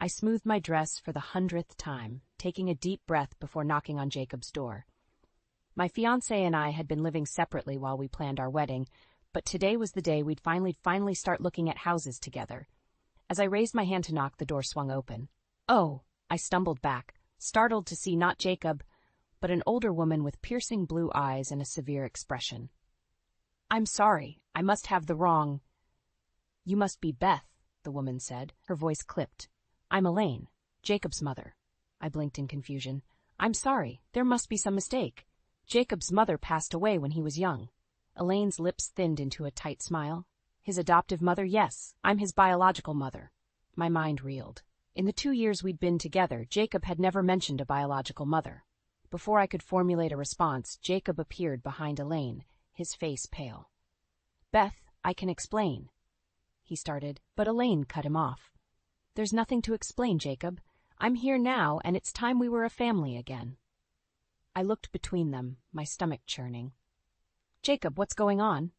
I smoothed my dress for the 100th time, taking a deep breath before knocking on Jacob's door. My fiancé and I had been living separately while we planned our wedding, but today was the day we'd finally start looking at houses together. As I raised my hand to knock, the door swung open. "Oh," I stumbled back, startled to see not Jacob, but an older woman with piercing blue eyes and a severe expression. "I'm sorry, I must have the wrong—" "You must be Beth," the woman said, her voice clipped. "I'm Elaine, Jacob's mother." I blinked in confusion. "I'm sorry, there must be some mistake. Jacob's mother passed away when he was young." Elaine's lips thinned into a tight smile. "His adoptive mother, yes. I'm his biological mother." My mind reeled. In the 2 years we'd been together, Jacob had never mentioned a biological mother. Before I could formulate a response, Jacob appeared behind Elaine, his face pale. "Beth, I can explain," he started, but Elaine cut him off. "There's nothing to explain, Jacob. I'm here now, and it's time we were a family again." I looked between them, my stomach churning. "Jacob, what's going on?"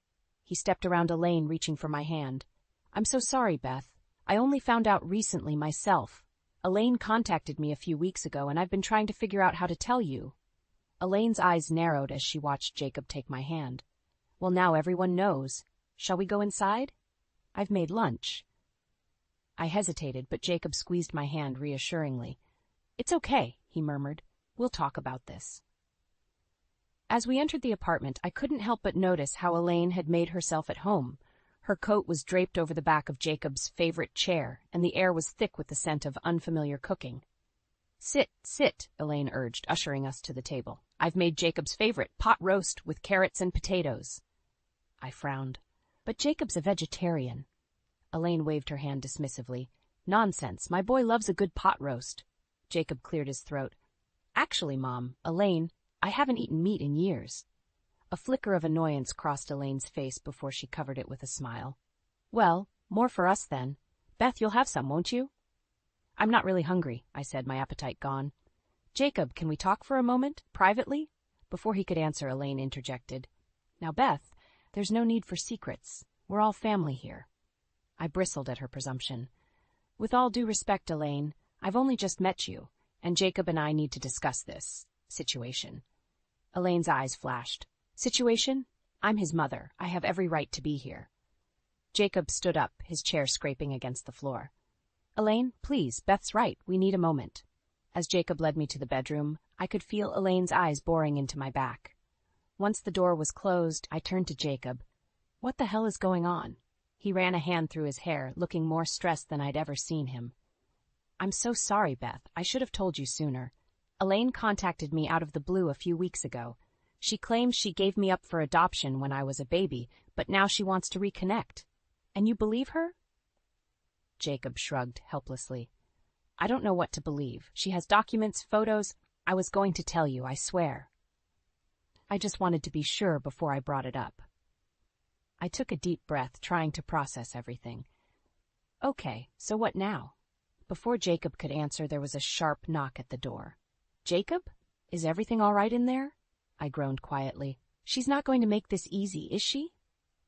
He stepped around Elaine, reaching for my hand. "I'm so sorry, Beth. I only found out recently myself. Elaine contacted me a few weeks ago, and I've been trying to figure out how to tell you." Elaine's eyes narrowed as she watched Jacob take my hand. "Well, now everyone knows. Shall we go inside? I've made lunch." I hesitated, but Jacob squeezed my hand reassuringly. "It's okay," he murmured. "We'll talk about this." As we entered the apartment, I couldn't help but notice how Elaine had made herself at home. Her coat was draped over the back of Jacob's favorite chair, and the air was thick with the scent of unfamiliar cooking. "Sit, sit," Elaine urged, ushering us to the table. "I've made Jacob's favorite, pot roast with carrots and potatoes." I frowned. "But Jacob's a vegetarian." Elaine waved her hand dismissively. "Nonsense, my boy loves a good pot roast." Jacob cleared his throat. "Actually, Mom, Elaine, I haven't eaten meat in years." A flicker of annoyance crossed Elaine's face before she covered it with a smile. "Well, more for us then. Beth, you'll have some, won't you?" "I'm not really hungry," I said, my appetite gone. "Jacob, can we talk for a moment, privately?" Before he could answer, Elaine interjected. "Now, Beth, there's no need for secrets. We're all family here." I bristled at her presumption. "With all due respect, Elaine, I've only just met you, and Jacob and I need to discuss this situation." Elaine's eyes flashed. "Situation? I'm his mother. I have every right to be here." Jacob stood up, his chair scraping against the floor. "Elaine, please, Beth's right. We need a moment." As Jacob led me to the bedroom, I could feel Elaine's eyes boring into my back. Once the door was closed, I turned to Jacob. "What the hell is going on?" He ran a hand through his hair, looking more stressed than I'd ever seen him. "I'm so sorry, Beth. I should have told you sooner. Elaine contacted me out of the blue a few weeks ago. She claims she gave me up for adoption when I was a baby, but now she wants to reconnect. And you believe her?" Jacob shrugged helplessly. "I don't know what to believe. She has documents, photos. I was going to tell you, I swear. I just wanted to be sure before I brought it up." I took a deep breath, trying to process everything. "Okay, so what now?" Before Jacob could answer, there was a sharp knock at the door. "Jacob? Is everything all right in there?" I groaned quietly. "She's not going to make this easy, is she?"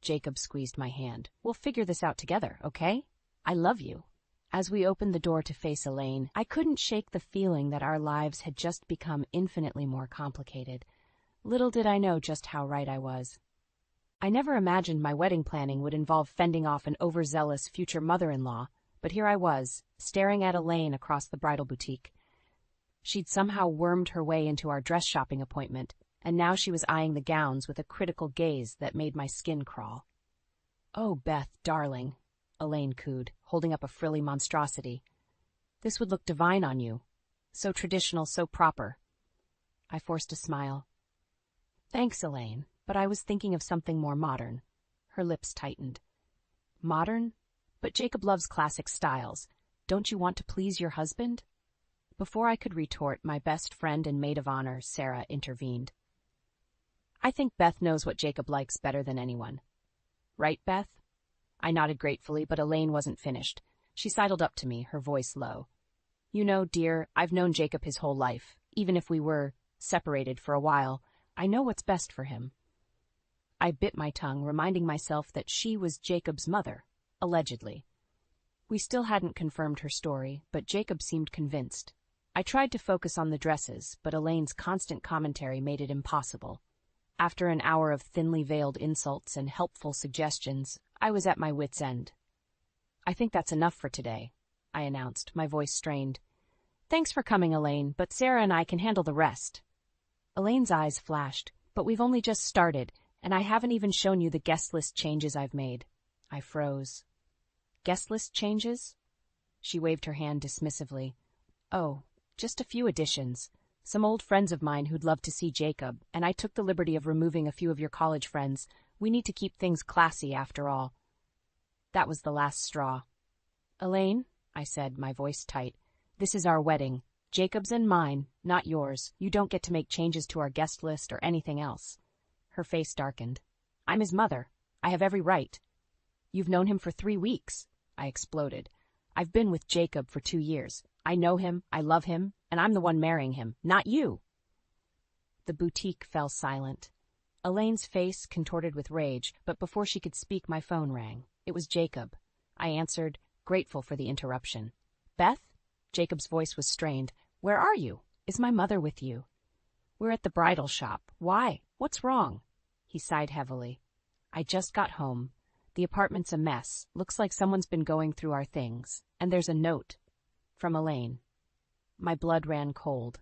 Jacob squeezed my hand. "We'll figure this out together, okay? I love you." As we opened the door to face Elaine, I couldn't shake the feeling that our lives had just become infinitely more complicated. Little did I know just how right I was. I never imagined my wedding planning would involve fending off an overzealous future mother-in-law, but here I was, staring at Elaine across the bridal boutique. She'd somehow wormed her way into our dress shopping appointment, and now she was eyeing the gowns with a critical gaze that made my skin crawl. "Oh, Beth, darling," Elaine cooed, holding up a frilly monstrosity. "This would look divine on you. So traditional, so proper." I forced a smile. "Thanks, Elaine, but I was thinking of something more modern." Her lips tightened. "Modern? But Jacob loves classic styles. Don't you want to please your husband?" Before I could retort, my best friend and maid of honor, Sarah, intervened. "I think Beth knows what Jacob likes better than anyone. Right, Beth?" I nodded gratefully, but Elaine wasn't finished. She sidled up to me, her voice low. "You know, dear, I've known Jacob his whole life. Even if we were separated for a while, I know what's best for him." I bit my tongue, reminding myself that she was Jacob's mother, allegedly. We still hadn't confirmed her story, but Jacob seemed convinced. I tried to focus on the dresses, but Elaine's constant commentary made it impossible. After an hour of thinly veiled insults and helpful suggestions, I was at my wit's end. "I think that's enough for today," I announced, my voice strained. "Thanks for coming, Elaine, but Sarah and I can handle the rest." Elaine's eyes flashed. "But we've only just started, and I haven't even shown you the guest list changes I've made." I froze. "Guest list changes?" She waved her hand dismissively. "Oh, just a few additions. Some old friends of mine who'd love to see Jacob, and I took the liberty of removing a few of your college friends. We need to keep things classy after all." That was the last straw. "Elaine," I said, my voice tight, "this is our wedding. Jacob's and mine, not yours. You don't get to make changes to our guest list or anything else." Her face darkened. "I'm his mother. I have every right." "You've known him for 3 weeks," I exploded. "I've been with Jacob for 2 years. I know him, I love him, and I'm the one marrying him, not you." The boutique fell silent. Elaine's face contorted with rage, but before she could speak, my phone rang. It was Jacob. I answered, grateful for the interruption. "Beth?" Jacob's voice was strained. "Where are you? Is my mother with you?" "We're at the bridal shop. Why? What's wrong?" He sighed heavily. "I just got home. The apartment's a mess. Looks like someone's been going through our things. And there's a note. From Elaine." My blood ran cold.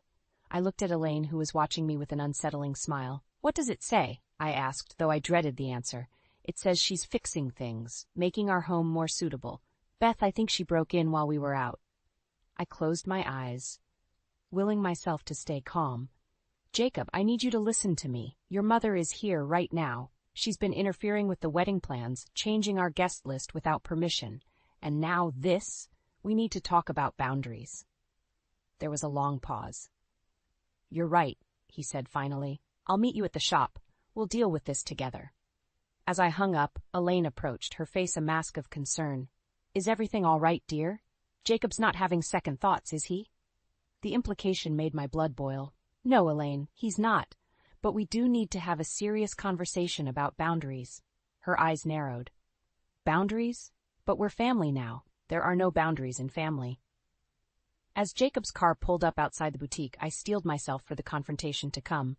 I looked at Elaine, who was watching me with an unsettling smile. "What does it say?" I asked, though I dreaded the answer. "It says she's fixing things, making our home more suitable. Beth, I think she broke in while we were out." I closed my eyes, willing myself to stay calm. "Jacob, I need you to listen to me. Your mother is here right now. She's been interfering with the wedding plans, changing our guest list without permission. And now this? We need to talk about boundaries." There was a long pause. "You're right," he said finally. "I'll meet you at the shop. We'll deal with this together." As I hung up, Elaine approached, her face a mask of concern. "Is everything all right, dear? Jacob's not having second thoughts, is he?" The implication made my blood boil. "No, Elaine, he's not. But we do need to have a serious conversation about boundaries." Her eyes narrowed. "Boundaries? But we're family now. There are no boundaries in family." As Jacob's car pulled up outside the boutique, I steeled myself for the confrontation to come.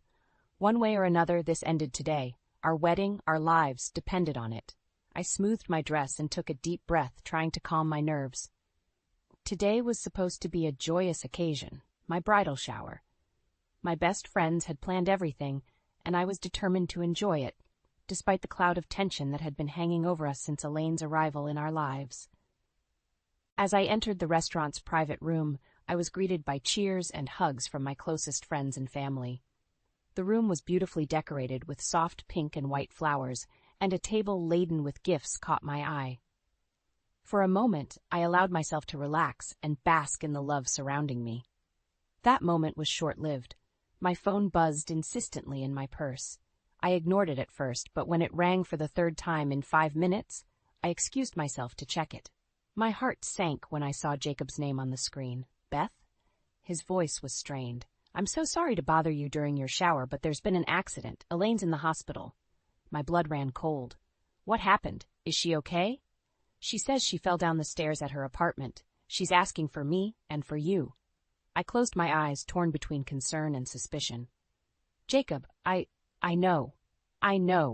One way or another, this ended today. Our wedding, our lives, depended on it. I smoothed my dress and took a deep breath, trying to calm my nerves. Today was supposed to be a joyous occasion, my bridal shower. My best friends had planned everything, and I was determined to enjoy it, despite the cloud of tension that had been hanging over us since Elaine's arrival in our lives. As I entered the restaurant's private room, I was greeted by cheers and hugs from my closest friends and family. The room was beautifully decorated with soft pink and white flowers, and a table laden with gifts caught my eye. For a moment, I allowed myself to relax and bask in the love surrounding me. That moment was short-lived. My phone buzzed insistently in my purse. I ignored it at first, but when it rang for the 3rd time in 5 minutes, I excused myself to check it. My heart sank when I saw Jacob's name on the screen. "Beth?" His voice was strained. "I'm so sorry to bother you during your shower, but there's been an accident. Elaine's in the hospital." My blood ran cold. "What happened? Is she okay?" "She says she fell down the stairs at her apartment. She's asking for me and for you." I closed my eyes, torn between concern and suspicion. "Jacob, I know,"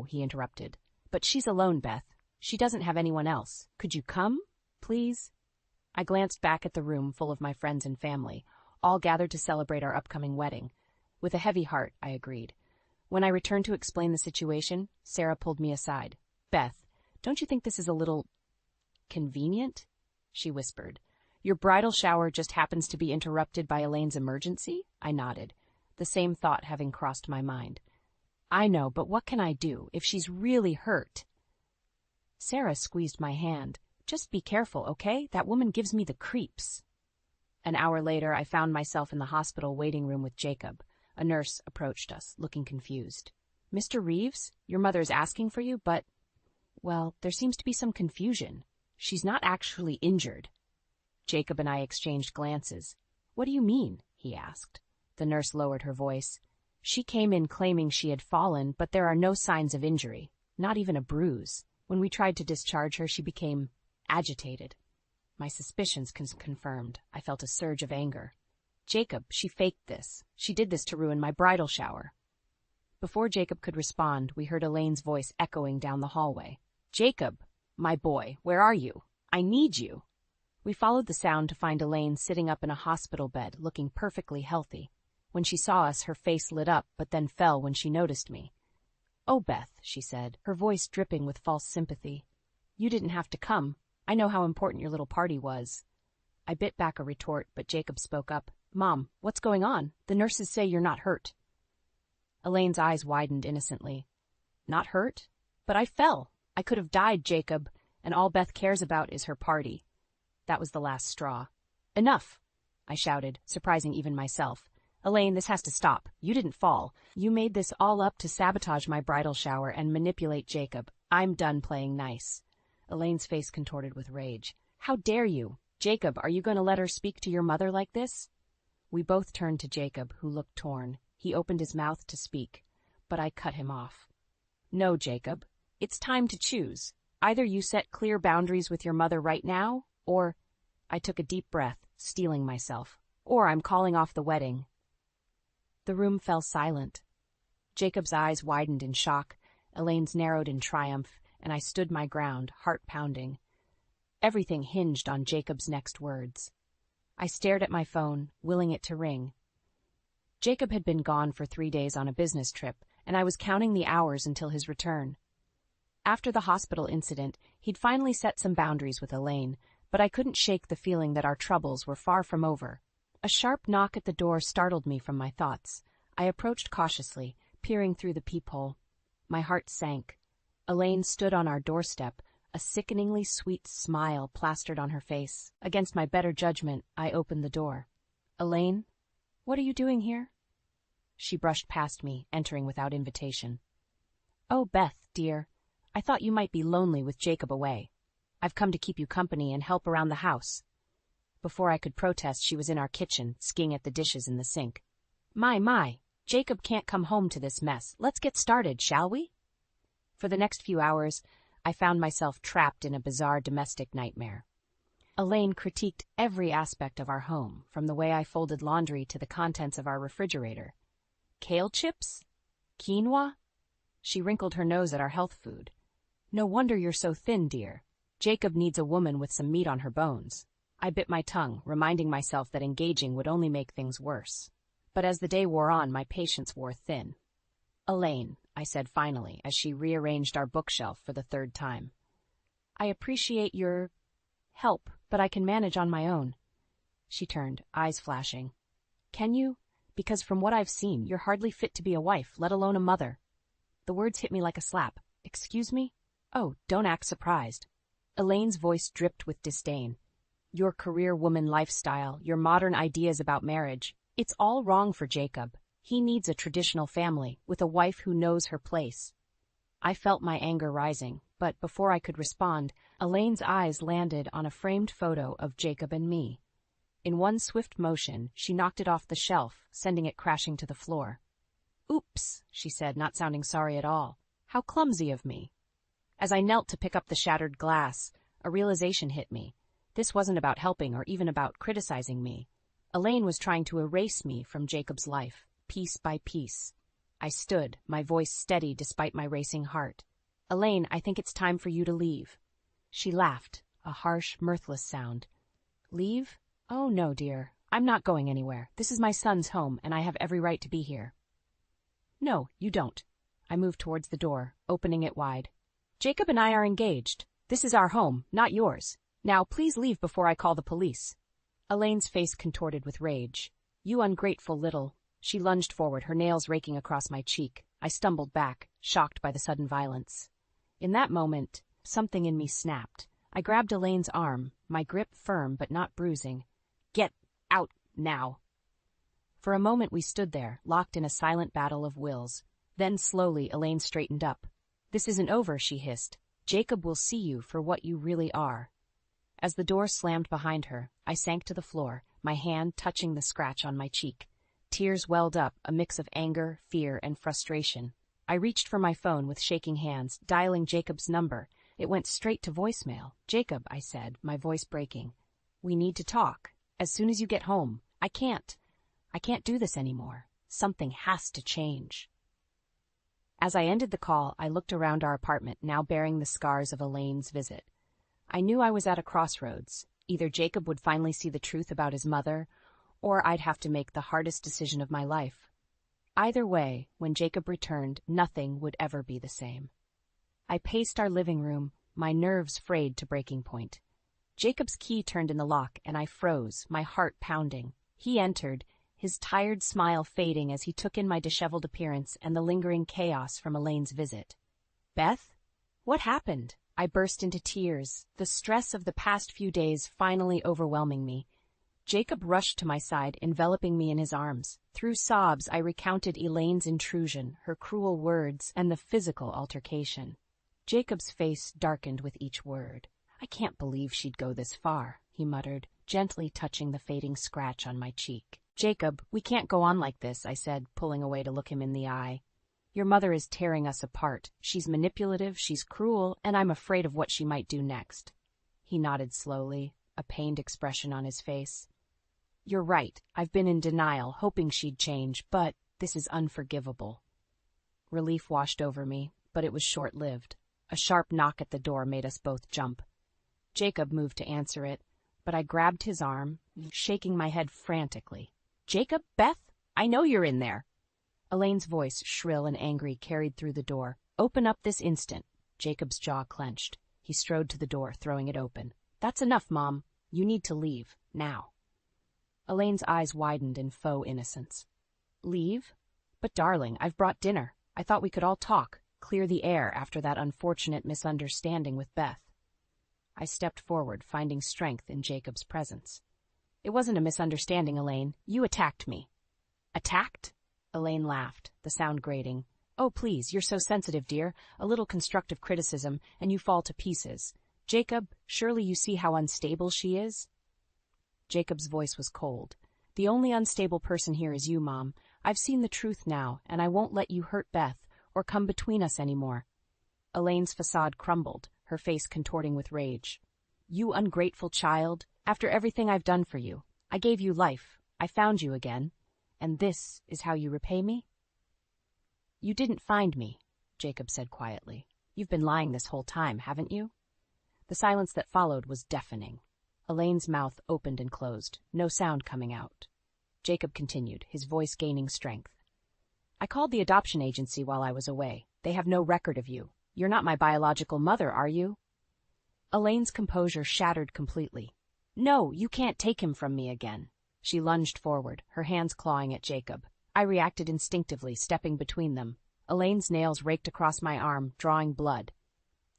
he interrupted. "But she's alone, Beth. She doesn't have anyone else. Could you come, please?" I glanced back at the room full of my friends and family, all gathered to celebrate our upcoming wedding. With a heavy heart, I agreed. When I returned to explain the situation, Sarah pulled me aside. "Beth, don't you think this is a little convenient?" she whispered. "Your bridal shower just happens to be interrupted by Elaine's emergency?" I nodded, the same thought having crossed my mind. "I know, but what can I do if she's really hurt?" Sarah squeezed my hand. "Just be careful, okay? That woman gives me the creeps." An hour later, I found myself in the hospital waiting room with Jacob. A nurse approached us, looking confused. "Mr. Reeves, your mother's asking for you, but, well, there seems to be some confusion. She's not actually injured." Jacob and I exchanged glances. "What do you mean?" he asked. The nurse lowered her voice. "She came in claiming she had fallen, but there are no signs of injury, not even a bruise. When we tried to discharge her, she became agitated." My suspicions confirmed. I felt a surge of anger. Jacob, she faked this. She did this to ruin my bridal shower. Before Jacob could respond, we heard Elaine's voice echoing down the hallway. Jacob, my boy, where are you? I need you. We followed the sound to find Elaine sitting up in a hospital bed, looking perfectly healthy. When she saw us, her face lit up, but then fell when she noticed me. Oh, Beth, she said, her voice dripping with false sympathy. You didn't have to come. I know how important your little party was. I bit back a retort, but Jacob spoke up. Mom, what's going on? The nurses say you're not hurt. Elaine's eyes widened innocently. Not hurt? But I fell. I could have died, Jacob, and all Beth cares about is her party. That was the last straw. Enough, I shouted, surprising even myself. Elaine, this has to stop. You didn't fall. You made this all up to sabotage my bridal shower and manipulate Jacob. I'm done playing nice. Elaine's face contorted with rage. How dare you? Jacob, are you going to let her speak to your mother like this? We both turned to Jacob, who looked torn. He opened his mouth to speak, but I cut him off. No, Jacob. It's time to choose. Either you set clear boundaries with your mother right now, or... I took a deep breath, steeling myself. Or I'm calling off the wedding. The room fell silent. Jacob's eyes widened in shock, Elaine's narrowed in triumph, and I stood my ground, heart pounding. Everything hinged on Jacob's next words. I stared at my phone, willing it to ring. Jacob had been gone for 3 days on a business trip, and I was counting the hours until his return. After the hospital incident, he'd finally set some boundaries with Elaine, but I couldn't shake the feeling that our troubles were far from over. A sharp knock at the door startled me from my thoughts. I approached cautiously, peering through the peephole. My heart sank. Elaine stood on our doorstep, a sickeningly sweet smile plastered on her face. Against my better judgment, I opened the door. Elaine, what are you doing here? She brushed past me, entering without invitation. Oh, Beth, dear, I thought you might be lonely with Jacob away. I've come to keep you company and help around the house. Before I could protest, she was in our kitchen, skiing at the dishes in the sink. My, Jacob can't come home to this mess. Let's get started, shall we? For the next few hours, I found myself trapped in a bizarre domestic nightmare. Elaine critiqued every aspect of our home, from the way I folded laundry to the contents of our refrigerator. Kale chips? Quinoa? She wrinkled her nose at our health food. No wonder you're so thin, dear. Jacob needs a woman with some meat on her bones. I bit my tongue, reminding myself that engaging would only make things worse. But as the day wore on, my patience wore thin. Elaine, I said finally, as she rearranged our bookshelf for the 3rd time. I appreciate your help, but I can manage on my own. She turned, eyes flashing. Can you? Because from what I've seen, you're hardly fit to be a wife, let alone a mother. The words hit me like a slap. Excuse me? Oh, don't act surprised. Elaine's voice dripped with disdain. Your career woman lifestyle, your modern ideas about marriage, it's all wrong for Jacob. He needs a traditional family, with a wife who knows her place. I felt my anger rising, but before I could respond, Elaine's eyes landed on a framed photo of Jacob and me. In one swift motion, she knocked it off the shelf, sending it crashing to the floor. Oops, she said, not sounding sorry at all. How clumsy of me. As I knelt to pick up the shattered glass, a realization hit me. This wasn't about helping or even about criticizing me. Elaine was trying to erase me from Jacob's life, piece by piece. I stood, my voice steady despite my racing heart. Elaine, I think it's time for you to leave. She laughed, a harsh, mirthless sound. Leave? Oh, no, dear. I'm not going anywhere. This is my son's home, and I have every right to be here. No, you don't. I moved towards the door, opening it wide. Jacob and I are engaged. This is our home, not yours. Now, please leave before I call the police. Elaine's face contorted with rage. You ungrateful little... She lunged forward, her nails raking across my cheek. I stumbled back, shocked by the sudden violence. In that moment, something in me snapped. I grabbed Elaine's arm, my grip firm but not bruising. Get out, now. For a moment we stood there, locked in a silent battle of wills. Then slowly Elaine straightened up. This isn't over, she hissed. Jacob will see you for what you really are. As the door slammed behind her, I sank to the floor, my hand touching the scratch on my cheek. Tears welled up, a mix of anger, fear, and frustration. I reached for my phone with shaking hands, dialing Jacob's number. It went straight to voicemail. Jacob, I said, my voice breaking. We need to talk. As soon as you get home. I can't do this anymore. Something has to change. As I ended the call, I looked around our apartment, now bearing the scars of Elaine's visit. I knew I was at a crossroads. Either Jacob would finally see the truth about his mother, or I'd have to make the hardest decision of my life. Either way, when Jacob returned, nothing would ever be the same. I paced our living room, my nerves frayed to breaking point. Jacob's key turned in the lock, and I froze, my heart pounding. He entered, his tired smile fading as he took in my disheveled appearance and the lingering chaos from Elaine's visit. "Beth? What happened?" I burst into tears, the stress of the past few days finally overwhelming me. Jacob rushed to my side, enveloping me in his arms. Through sobs, I recounted Elaine's intrusion, her cruel words, and the physical altercation. Jacob's face darkened with each word. "I can't believe she'd go this far," he muttered, gently touching the fading scratch on my cheek. "Jacob, we can't go on like this," I said, pulling away to look him in the eye. "Your mother is tearing us apart. She's manipulative, she's cruel, and I'm afraid of what she might do next." He nodded slowly, a pained expression on his face. "You're right. I've been in denial, hoping she'd change, but this is unforgivable." Relief washed over me, but it was short-lived. A sharp knock at the door made us both jump. Jacob moved to answer it, but I grabbed his arm, shaking my head frantically. "Jacob, Beth, I know you're in there." Elaine's voice, shrill and angry, carried through the door. "Open up this instant." Jacob's jaw clenched. He strode to the door, throwing it open. "That's enough, Mom. You need to leave, now." Elaine's eyes widened in faux innocence. "Leave? But darling, I've brought dinner. I thought we could all talk, clear the air after that unfortunate misunderstanding with Beth." I stepped forward, finding strength in Jacob's presence. "It wasn't a misunderstanding, Elaine. You attacked me." "Attacked?" Elaine laughed, the sound grating. "Oh, please, you're so sensitive, dear. A little constructive criticism, and you fall to pieces. Jacob, surely you see how unstable she is?" Jacob's voice was cold. "The only unstable person here is you, Mom. I've seen the truth now, and I won't let you hurt Beth or come between us anymore." Elaine's facade crumbled, her face contorting with rage. "You ungrateful child. After everything I've done for you, I gave you life. I found you again. And this is how you repay me?" "You didn't find me," Jacob said quietly. "You've been lying this whole time, haven't you?" The silence that followed was deafening. Elaine's mouth opened and closed, no sound coming out. Jacob continued, his voice gaining strength. "I called the adoption agency while I was away. They have no record of you. You're not my biological mother, are you?" Elaine's composure shattered completely. "No, you can't take him from me again." She lunged forward, her hands clawing at Jacob. I reacted instinctively, stepping between them. Elaine's nails raked across my arm, drawing blood.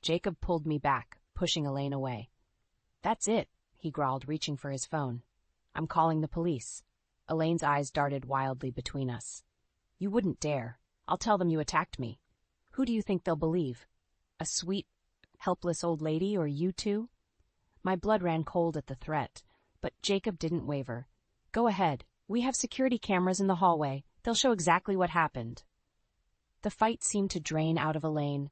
Jacob pulled me back, pushing Elaine away. "That's it," he growled, reaching for his phone. "I'm calling the police." Elaine's eyes darted wildly between us. "You wouldn't dare. I'll tell them you attacked me. Who do you think they'll believe? A sweet, helpless old lady, or you two?" My blood ran cold at the threat, but Jacob didn't waver. "Go ahead. We have security cameras in the hallway. They'll show exactly what happened." The fight seemed to drain out of Elaine.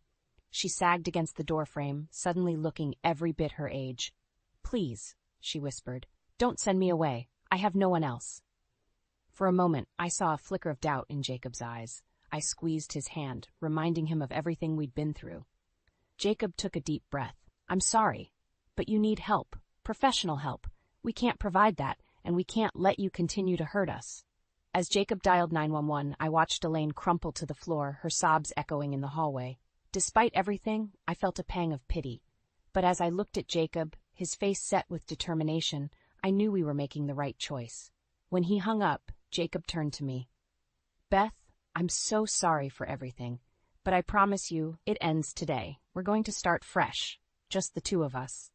She sagged against the doorframe, suddenly looking every bit her age. "Please," she whispered, "don't send me away. I have no one else." For a moment, I saw a flicker of doubt in Jacob's eyes. I squeezed his hand, reminding him of everything we'd been through. Jacob took a deep breath. "I'm sorry, but you need help, professional help. We can't provide that, and we can't let you continue to hurt us." As Jacob dialed 911, I watched Elaine crumple to the floor, her sobs echoing in the hallway. Despite everything, I felt a pang of pity. But as I looked at Jacob, his face set with determination, I knew we were making the right choice. When he hung up, Jacob turned to me. "Beth, I'm so sorry for everything, but I promise you it ends today. We're going to start fresh, just the two of us."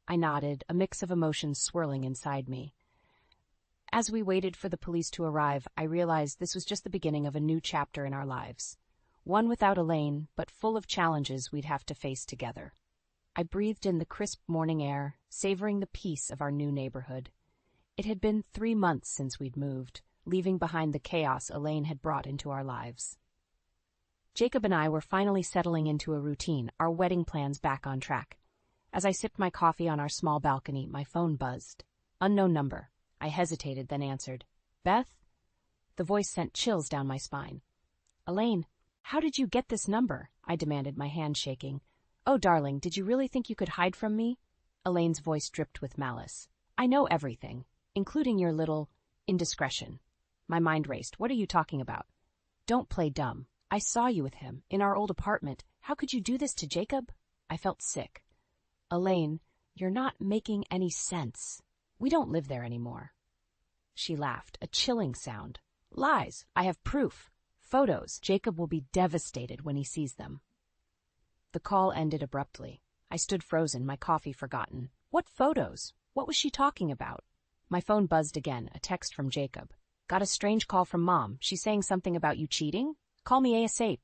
I nodded, a mix of emotions swirling inside me. As we waited for the police to arrive, I realized this was just the beginning of a new chapter in our lives. One without Elaine, but full of challenges we'd have to face together. I breathed in the crisp morning air, savoring the peace of our new neighborhood. It had been 3 months since we'd moved, leaving behind the chaos Elaine had brought into our lives. Jacob and I were finally settling into a routine, our wedding plans back on track. As I sipped my coffee on our small balcony, my phone buzzed. Unknown number. I hesitated, then answered. Beth? The voice sent chills down my spine. Elaine, how did you get this number? I demanded, my hand shaking. Oh, darling, did you really think you could hide from me? Elaine's voice dripped with malice. I know everything, including your little indiscretion. My mind raced. What are you talking about? Don't play dumb. I saw you with him, in our old apartment. How could you do this to Jacob? I felt sick. Elaine, you're not making any sense. We don't live there anymore. She laughed, a chilling sound. Lies. I have proof. Photos. Jacob will be devastated when he sees them. The call ended abruptly. I stood frozen, my coffee forgotten. What photos? What was she talking about? My phone buzzed again, a text from Jacob. Got a strange call from Mom. She's saying something about you cheating? Call me ASAP.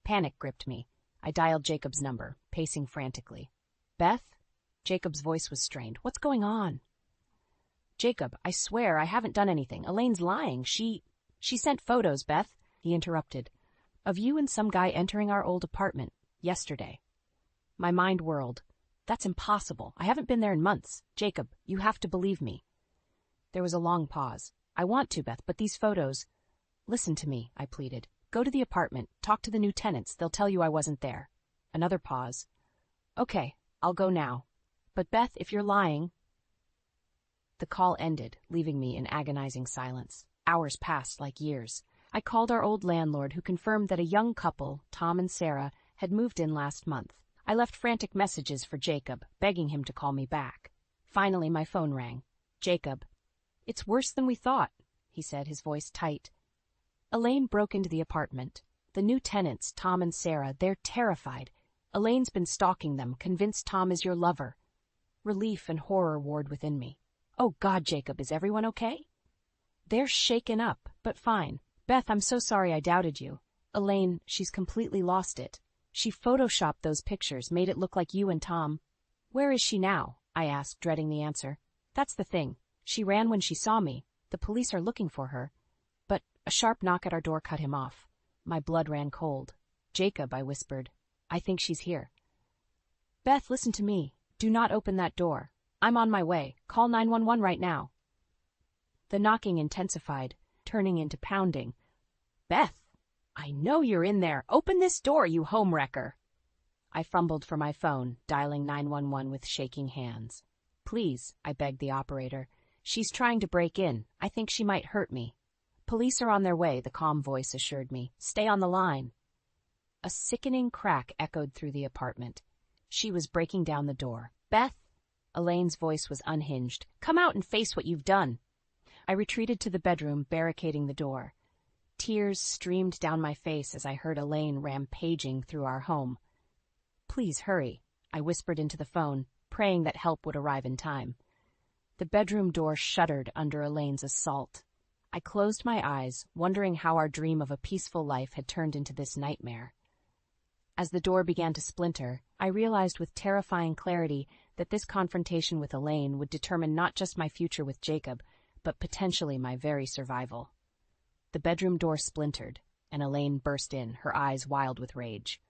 Panic gripped me. I dialed Jacob's number, pacing frantically. Beth? Jacob's voice was strained. What's going on? Jacob, I swear I haven't done anything. Elaine's lying. She sent photos, Beth, he interrupted, of you and some guy entering our old apartment yesterday. My mind whirled. That's impossible. I haven't been there in months. Jacob, you have to believe me. There was a long pause. I want to, Beth, but these photos... Listen to me, I pleaded. Go to the apartment. Talk to the new tenants. They'll tell you I wasn't there. Another pause. Okay, I'll go now. But Beth, if you're lying... The call ended, leaving me in agonizing silence. Hours passed like years. I called our old landlord, who confirmed that a young couple, Tom and Sarah, had moved in last month. I left frantic messages for Jacob, begging him to call me back. Finally, my phone rang. Jacob. It's worse than we thought, he said, his voice tight. Elaine broke into the apartment. The new tenants, Tom and Sarah, they're terrified. Elaine's been stalking them, convinced Tom is your lover. Relief and horror warred within me. Oh God, Jacob, is everyone okay? They're shaken up, but fine. Beth, I'm so sorry I doubted you. Elaine, she's completely lost it. She photoshopped those pictures, made it look like you and Tom. Where is she now? I asked, dreading the answer. That's the thing. She ran when she saw me. The police are looking for her. But a sharp knock at our door cut him off. My blood ran cold. Jacob, I whispered. I think she's here. Beth, listen to me. Do not open that door. I'm on my way. Call 911 right now. The knocking intensified, turning into pounding. Beth, I know you're in there. Open this door, you homewrecker. I fumbled for my phone, dialing 911 with shaking hands. Please, I begged the operator. She's trying to break in. I think she might hurt me. Police are on their way, the calm voice assured me. Stay on the line. A sickening crack echoed through the apartment. She was breaking down the door. Beth? Elaine's voice was unhinged. Come out and face what you've done. I retreated to the bedroom, barricading the door. Tears streamed down my face as I heard Elaine rampaging through our home. Please hurry, I whispered into the phone, praying that help would arrive in time. The bedroom door shuddered under Elaine's assault. I closed my eyes, wondering how our dream of a peaceful life had turned into this nightmare. As the door began to splinter, I realized with terrifying clarity that this confrontation with Elaine would determine not just my future with Jacob, but potentially my very survival. The bedroom door splintered, and Elaine burst in, her eyes wild with rage.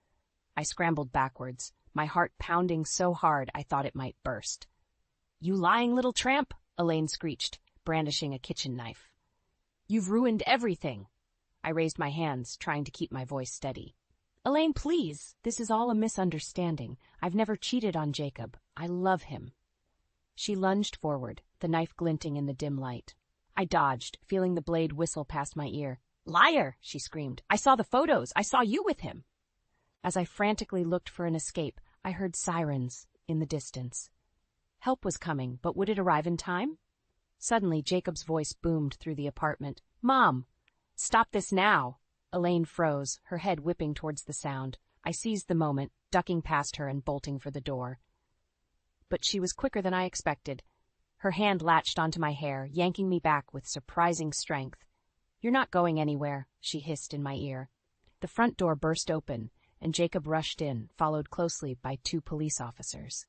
I scrambled backwards, my heart pounding so hard I thought it might burst. You lying little tramp, Elaine screeched, brandishing a kitchen knife. You've ruined everything. I raised my hands, trying to keep my voice steady. Elaine, please, this is all a misunderstanding. I've never cheated on Jacob. I love him. She lunged forward, the knife glinting in the dim light. I dodged, feeling the blade whistle past my ear. Liar, she screamed. I saw the photos. I saw you with him. As I frantically looked for an escape, I heard sirens in the distance. Help was coming, but would it arrive in time? Suddenly, Jacob's voice boomed through the apartment. Mom! Stop this now! Elaine froze, her head whipping towards the sound. I seized the moment, ducking past her and bolting for the door. But she was quicker than I expected. Her hand latched onto my hair, yanking me back with surprising strength. You're not going anywhere, she hissed in my ear. The front door burst open, and Jacob rushed in, followed closely by 2 police officers.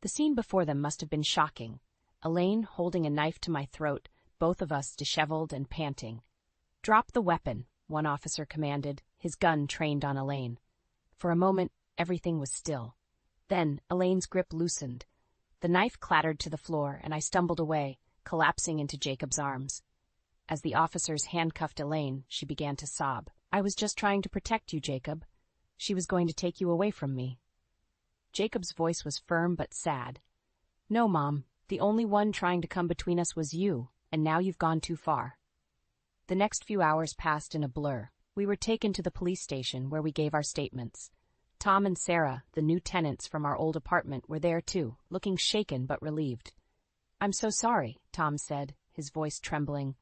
The scene before them must have been shocking. Elaine holding a knife to my throat, both of us disheveled and panting. Drop the weapon, one officer commanded, his gun trained on Elaine. For a moment, everything was still. Then Elaine's grip loosened. The knife clattered to the floor, and I stumbled away, collapsing into Jacob's arms. As the officers handcuffed Elaine, she began to sob. "I was just trying to protect you, Jacob. She was going to take you away from me." Jacob's voice was firm but sad. "No, Mom. The only one trying to come between us was you, and now you've gone too far." The next few hours passed in a blur. We were taken to the police station, where we gave our statements. Tom and Sarah, the new tenants from our old apartment, were there too, looking shaken but relieved. "I'm so sorry," Tom said, his voice trembling.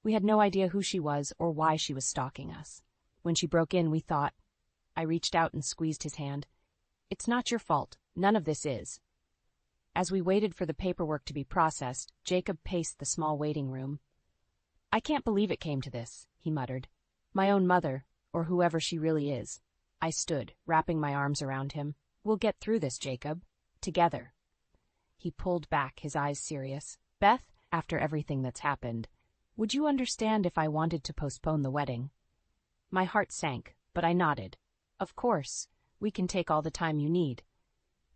"We had no idea who she was or why she was stalking us. When she broke in, we thought—" I reached out and squeezed his hand. "It's not your fault. None of this is." As we waited for the paperwork to be processed, Jacob paced the small waiting room. "I can't believe it came to this," he muttered. "My own mother, or whoever she really is." I stood, wrapping my arms around him. "We'll get through this, Jacob. Together." He pulled back, his eyes serious. "Beth, after everything that's happened, would you understand if I wanted to postpone the wedding?" My heart sank, but I nodded. "Of course. We can take all the time you need."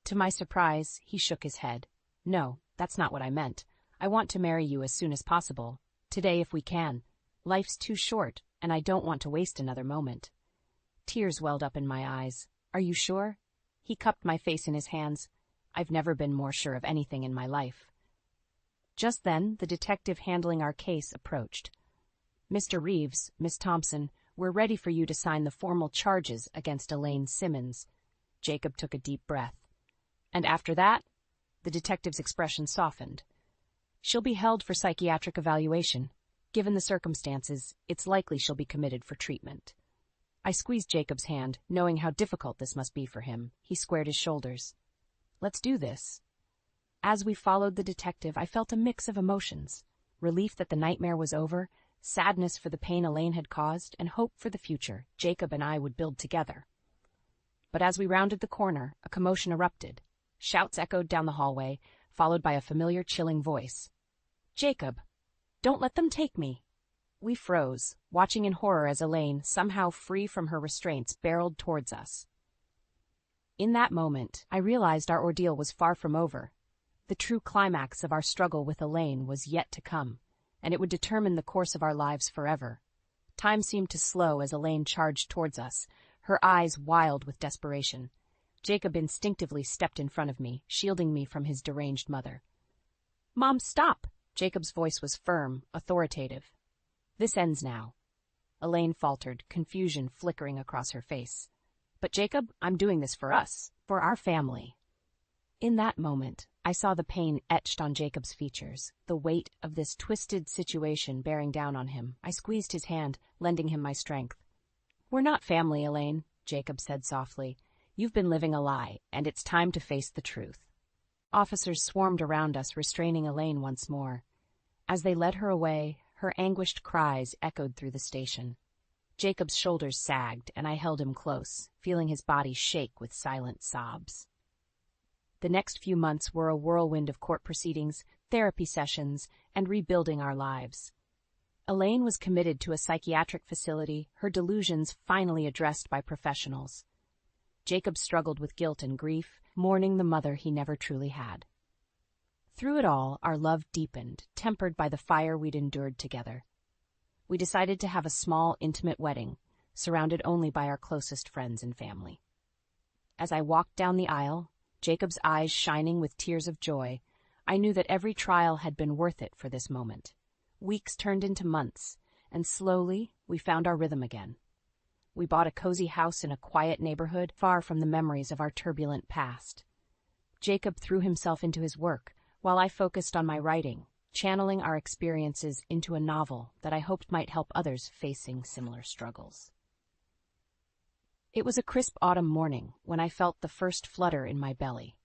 To my surprise, he shook his head. "No, that's not what I meant. I want to marry you as soon as possible. Today, if we can. Life's too short, and I don't want to waste another moment." Tears welled up in my eyes. "Are you sure?" He cupped my face in his hands. I've never been more sure of anything in my life. Just then, the detective handling our case approached. "Mr. Reeves, Miss Thompson, we're ready for you to sign the formal charges against Elaine Simmons." Jacob took a deep breath. "And after that?" The detective's expression softened. "She'll be held for psychiatric evaluation. Given the circumstances, it's likely she'll be committed for treatment." I squeezed Jacob's hand, knowing how difficult this must be for him. He squared his shoulders. "Let's do this." As we followed the detective, I felt a mix of emotions. Relief that the nightmare was over, sadness for the pain Elaine had caused, and hope for the future Jacob and I would build together. But as we rounded the corner, a commotion erupted. Shouts echoed down the hallway, followed by a familiar, chilling voice. "Jacob! Don't let them take me!" We froze, watching in horror as Elaine, somehow free from her restraints, barreled towards us. In that moment, I realized our ordeal was far from over. The true climax of our struggle with Elaine was yet to come, and it would determine the course of our lives forever. Time seemed to slow as Elaine charged towards us, her eyes wild with desperation. Jacob instinctively stepped in front of me, shielding me from his deranged mother. "Mom, stop!" Jacob's voice was firm, authoritative. "This ends now." Elaine faltered, confusion flickering across her face. "But Jacob, I'm doing this for us, for our family." In that moment, I saw the pain etched on Jacob's features, the weight of this twisted situation bearing down on him. I squeezed his hand, lending him my strength. "We're not family, Elaine," Jacob said softly. "You've been living a lie, and it's time to face the truth." Officers swarmed around us, restraining Elaine once more. As they led her away, her anguished cries echoed through the station. Jacob's shoulders sagged, and I held him close, feeling his body shake with silent sobs. The next few months were a whirlwind of court proceedings, therapy sessions, and rebuilding our lives. Elaine was committed to a psychiatric facility, her delusions finally addressed by professionals. Jacob struggled with guilt and grief, mourning the mother he never truly had. Through it all, our love deepened, tempered by the fire we'd endured together. We decided to have a small, intimate wedding, surrounded only by our closest friends and family. As I walked down the aisle, Jacob's eyes shining with tears of joy, I knew that every trial had been worth it for this moment. Weeks turned into months, and slowly we found our rhythm again. We bought a cozy house in a quiet neighborhood, far from the memories of our turbulent past. Jacob threw himself into his work, while I focused on my writing, channeling our experiences into a novel that I hoped might help others facing similar struggles. It was a crisp autumn morning when I felt the first flutter in my belly.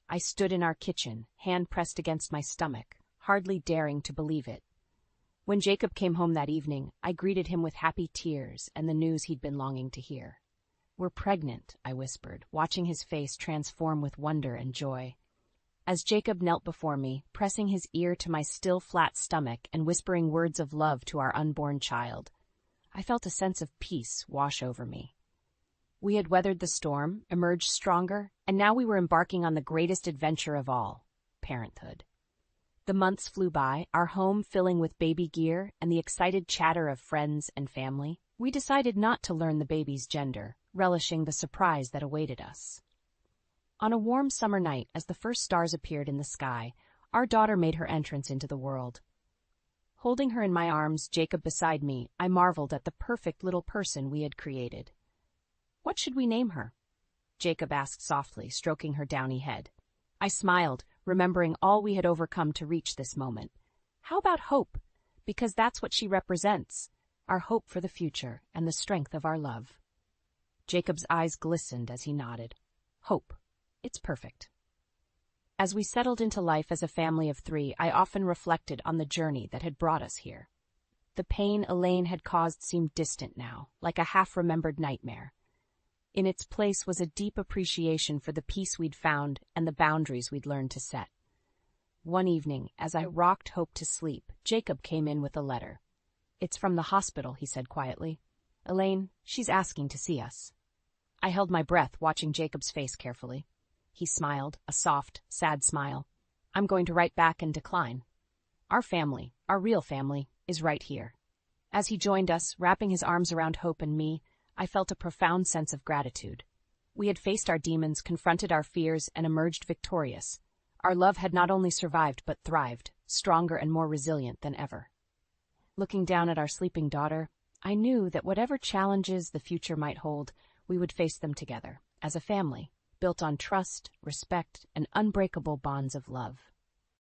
I stood in our kitchen, hand pressed against my stomach, hardly daring to believe it. When Jacob came home that evening, I greeted him with happy tears and the news he'd been longing to hear. "We're pregnant," I whispered, watching his face transform with wonder and joy. As Jacob knelt before me, pressing his ear to my still flat stomach and whispering words of love to our unborn child, I felt a sense of peace wash over me. We had weathered the storm, emerged stronger, and now we were embarking on the greatest adventure of all, parenthood. The months flew by, our home filling with baby gear and the excited chatter of friends and family. We decided not to learn the baby's gender, relishing the surprise that awaited us. On a warm summer night, as the first stars appeared in the sky, our daughter made her entrance into the world. Holding her in my arms, Jacob beside me, I marveled at the perfect little person we had created. "What should we name her?" Jacob asked softly, stroking her downy head. I smiled, remembering all we had overcome to reach this moment. "How about Hope? Because that's what she represents, our hope for the future and the strength of our love." Jacob's eyes glistened as he nodded. "Hope. It's perfect." As we settled into life as a family of 3, I often reflected on the journey that had brought us here. The pain Elaine had caused seemed distant now, like a half-remembered nightmare. In its place was a deep appreciation for the peace we'd found and the boundaries we'd learned to set. One evening, as I rocked Hope to sleep, Jacob came in with a letter. "It's from the hospital," he said quietly. "Elaine, she's asking to see us." I held my breath, watching Jacob's face carefully. He smiled, a soft, sad smile. "I'm going to write back and decline. Our family, our real family, is right here." As he joined us, wrapping his arms around Hope and me, I felt a profound sense of gratitude. We had faced our demons, confronted our fears, and emerged victorious. Our love had not only survived but thrived, stronger and more resilient than ever. Looking down at our sleeping daughter, I knew that whatever challenges the future might hold, we would face them together, as a family, built on trust, respect, and unbreakable bonds of love.